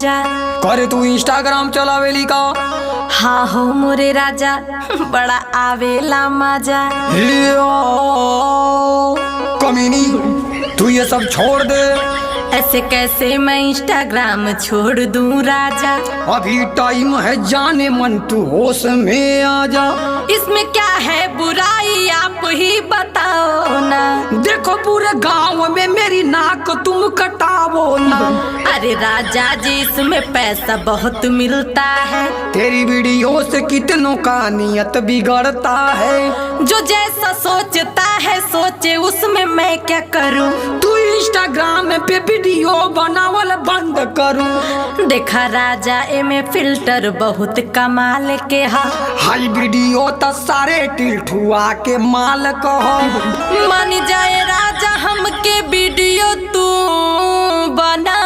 करे तू इंस्टाग्राम चलावेली का? हाँ हो मोरे राजा, बड़ा आवेला मजा। कमीनी, तू ये सब छोड़ दे। ऐसे कैसे मैं इंस्टाग्राम छोड़ दूं राजा? अभी टाइम है जाने मन, तू होश में आ जा। इसमें क्या है बुराई, आप ही बताओ ना। देखो पूरे गांव में मेरी नाक तुम कटावो ना। अरे राजा जी, इसमें पैसा बहुत मिलता है। तेरी वीडियो से कितनों का नियत बिगड़ता है। जो जैसा सोचता है सोचे, उसमें मैं क्या करूं। तू इंस्टाग्राम पे वीडियो बनावल बंद करूं। देखा राजा, एमे फिल्टर बहुत कमाल के हा। हाई वीडियो तो सारे टिल्ठुआ के माल कहो। मान जाए राजा, हमके वीडियो तू बना